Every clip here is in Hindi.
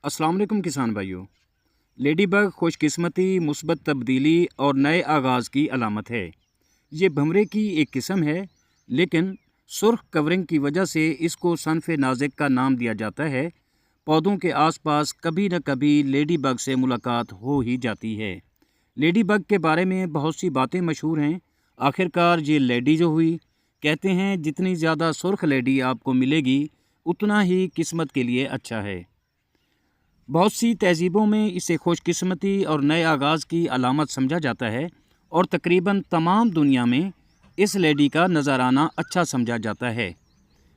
अस्सलाम वालेकुम किसान भाइयों। लेडीबग खुशकिस्मती, मुस्बत तब्दीली और नए आगाज़ की अलामत है। ये भंवरे की एक किस्म है, लेकिन सुर्ख कवरिंग की वजह से इसको सनफ़ नाज़िक का नाम दिया जाता है। पौधों के आसपास कभी न कभी लेडीबग से मुलाकात हो ही जाती है। लेडीबग के बारे में बहुत सी बातें मशहूर हैं। आखिरकार ये लेडी जो हुई, कहते हैं जितनी ज़्यादा सुर्ख लेडी आपको मिलेगी, उतना ही किस्मत के लिए अच्छा है। बहुत सी तहज़ीबों में इसे खुशकिस्मती और नए आगाज़ की अलामत समझा जाता है और तकरीबन तमाम दुनिया में इस लेडी का नज़राना अच्छा समझा जाता है।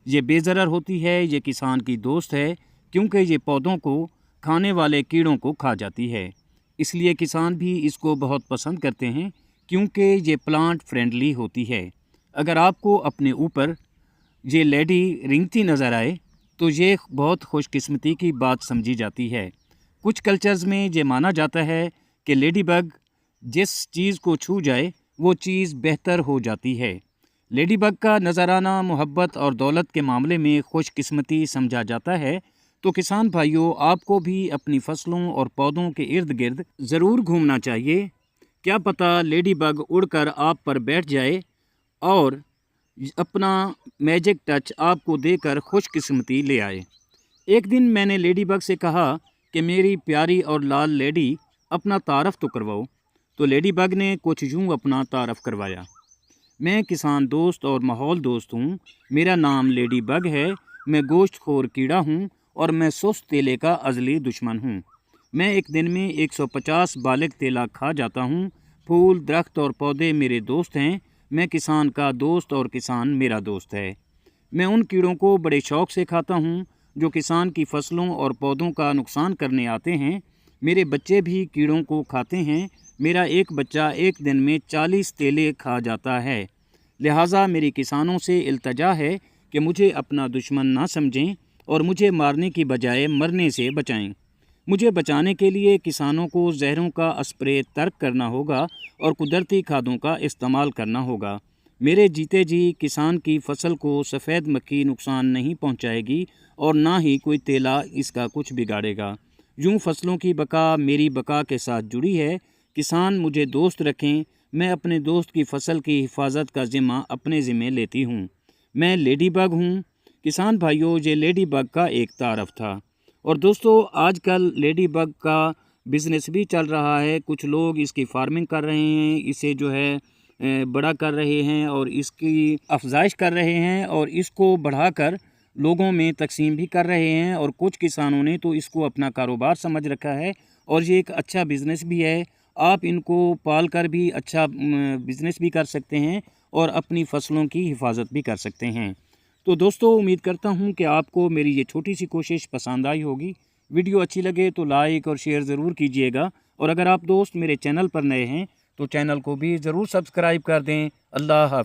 ये बेज़रर होती है, ये किसान की दोस्त है, क्योंकि ये पौधों को खाने वाले कीड़ों को खा जाती है। इसलिए किसान भी इसको बहुत पसंद करते हैं, क्योंकि ये प्लांट फ्रेंडली होती है। अगर आपको अपने ऊपर ये लेडी रेंगती नज़र आए तो ये बहुत खुशकिस्मती की बात समझी जाती है। कुछ कल्चर्स में ये माना जाता है कि लेडीबग जिस चीज़ को छू जाए वो चीज़ बेहतर हो जाती है। लेडीबग का नज़राना मोहब्बत और दौलत के मामले में खुशकिस्मती समझा जाता है। तो किसान भाइयों, आपको भी अपनी फसलों और पौधों के इर्द गिर्द ज़रूर घूमना चाहिए। क्या पता लेडीबग उड़कर आप पर बैठ जाए और अपना मैजिक टच आपको देकर खुशकिस्मती ले आए। एक दिन मैंने लेडीबग से कहा कि मेरी प्यारी और लाल लेडी, अपना तारफ़ तो करवाओ। तो लेडीबग ने कुछ यूँ अपना तारफ़ करवाया। मैं किसान दोस्त और माहौल दोस्त हूँ। मेरा नाम लेडीबग है। मैं गोश्तखोर कीड़ा हूँ और मैं सुस्त तेले का अज़ली दुश्मन हूँ। मैं एक दिन में 150 बालिग तेला खा जाता हूँ। फूल, दरख्त और पौधे मेरे दोस्त हैं। मैं किसान का दोस्त और किसान मेरा दोस्त है। मैं उन कीड़ों को बड़े शौक़ से खाता हूँ जो किसान की फसलों और पौधों का नुकसान करने आते हैं। मेरे बच्चे भी कीड़ों को खाते हैं। मेरा एक बच्चा एक दिन में 40 तेले खा जाता है। लिहाजा मेरी किसानों से इल्तजा है कि मुझे अपना दुश्मन ना समझें और मुझे मारने की बजाय मरने से बचाएं। मुझे बचाने के लिए किसानों को जहरों का स्प्रे तर्क करना होगा और कुदरती खादों का इस्तेमाल करना होगा। मेरे जीते जी किसान की फसल को सफ़ेद मक्खी नुकसान नहीं पहुंचाएगी और ना ही कोई तेला इसका कुछ बिगाड़ेगा। यूँ फसलों की बका मेरी बका के साथ जुड़ी है। किसान मुझे दोस्त रखें। मैं अपने दोस्त की फसल की हिफाजत का ज़िम्मा अपने ज़िम्मे लेती हूँ। मैं लेडीबग हूँ। किसान भाइयों, ये लेडीबग का एक तारफ़ था। और दोस्तों, आजकल लेडीबग का बिज़नेस भी चल रहा है। कुछ लोग इसकी फार्मिंग कर रहे हैं, इसे जो है बड़ा कर रहे हैं और इसकी अफजाइश कर रहे हैं और इसको बढ़ाकर लोगों में तकसीम भी कर रहे हैं। और कुछ किसानों ने तो इसको अपना कारोबार समझ रखा है और ये एक अच्छा बिज़नेस भी है। आप इनको पाल कर भी अच्छा बिज़नेस भी कर सकते हैं और अपनी फसलों की हिफाजत भी कर सकते हैं। तो दोस्तों, उम्मीद करता हूँ कि आपको मेरी ये छोटी सी कोशिश पसंद आई होगी। वीडियो अच्छी लगे तो लाइक और शेयर ज़रूर कीजिएगा। और अगर आप दोस्त मेरे चैनल पर नए हैं तो चैनल को भी ज़रूर सब्सक्राइब कर दें। अल्लाह हाफ़िज़।